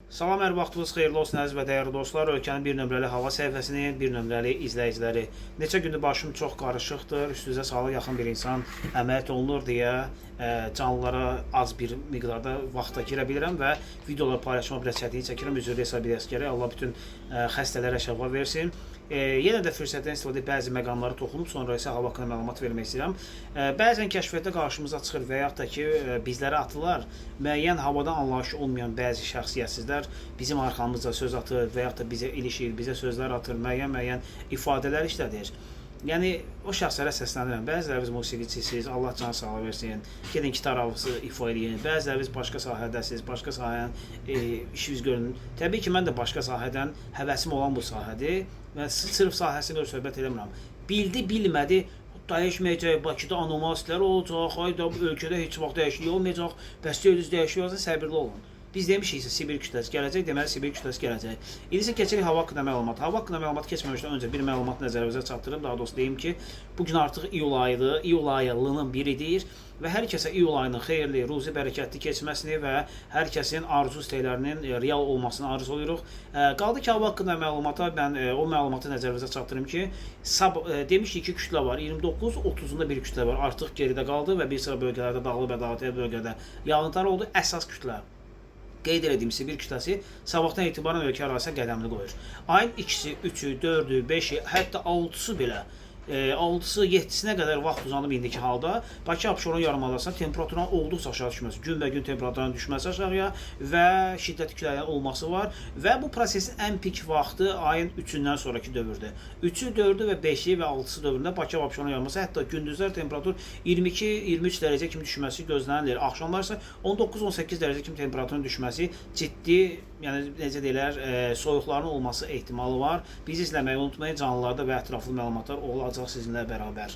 Salam, hər vaxtınız xeyirli olsun əziz və dəyərli dostlar. Ölkənin bir nömrəli hava səhifəsinin bir nömrəli izləyiciləri. Neçə gündür başım çox qarışıqdır. Üstünüzə sağlıq yaxın bir insan əməliyyat olunur deyə canlılara az bir miqdarda vaxta girə bilirəm və videolar paylaşma biraz çətinlik çəkirəm. Üzrlü hesab edəs gərək. Allah bütün xəstələrə şəfa versin. Yenə də fürsətdən istifadə edib bəzi məqamlara toxunub, sonra isə hava haqqında məlumat vermək istəyirəm. Bəzən kəşfiyyatda qarşımıza çıxır və yaxud da ki, bizlərə atılar müəyyən havadan anlayışı olmayan bəzi şəxsiyyətsizlər bizim arxamızda söz atır və yaxud da bizə ilişir, bizə sözlər atır, müəyyən ifadələr işlədir. Yəni o şəxslərə səslənirəm. Bəziləriniz musiqiçisiniz, Allah can sağlığı versin. Gedin gitar havası ifa edin. Bəziləriniz başqa sahədəsiniz, başqa sahənin işiniz görün. Təbii ki, mən də başqa sahədən həvəsim olan bu sahədir və sırf sahəsində söhbət eləmirəm. Bildi, bilmədi, dəyişməyəcək, Bakıda anomalilər olacaq, hayda ölkədə heç vaxt dəyişiklik olmayacaq, bəs deyiriz dəyişiklik olacaq, səbirli olun. Biz demişiksə Sibir kütləsi gələcək, deməli Sibir kütləsi gələcək. İndi isə keçirik hava haqqında məlumat. Hava haqqında məlumat keçməmişdən öncə bir məlumat nəzərinizə çatdırım. Daha doğrusu deyim ki, bugün artıq iyul ayıdır, iyul ayının biridir və hər kəsə iyul ayının xeyirli, ruzi, bərəkətli keçməsini və hər kəsin arzu istəklərinin real olmasını arzulayırıq. Qaldı ki, hava haqqında məlumata mən o məlumatı nəzərinizə çatdırım ki, demişdik ki, kütlə var. 29-30-unda bir kütlə var. Artıq geridə qaldı və bir sıra bölgələrdə, dağlıq və dağlıqlı bölgədə yağıntılar oldu. Əsas kütlə qeyd etdiyim Sibir kütləsi sabahdan etibarən ölkə ərazisinə qədəmini qoyur. Ayın 2-si, 3-ü, 4-ü, 5-i, hətta 6-sı belə 6-sı, 7-sinə qədər vaxt uzanıb indiki halda Bakı Abşeron yarımadasında temperaturun olduqca aşağı düşməsi, günbəgün temperaturun düşməsi aşağıya və şiddətli küləklərin olması var və bu prosesin ən pik vaxtı ayın 3-ündən sonraki dövrdür. 3-ü, 4-ü və 5-i və 6-sı dövründə Bakı Abşeron yarımadası hətta gündüzlər temperatur 22-23 dərəcə kimi düşməsi gözlənilir. Axşamlar isə 19-18 dərəcə kimi temperaturun düşməsi ciddi, yəni necə deyirlər, soyuqların olması ehtimalı var. Bizi izləməyi unutmayın, canlılarda və ətraflı məlumatlar olacaq sizinlə bərabər.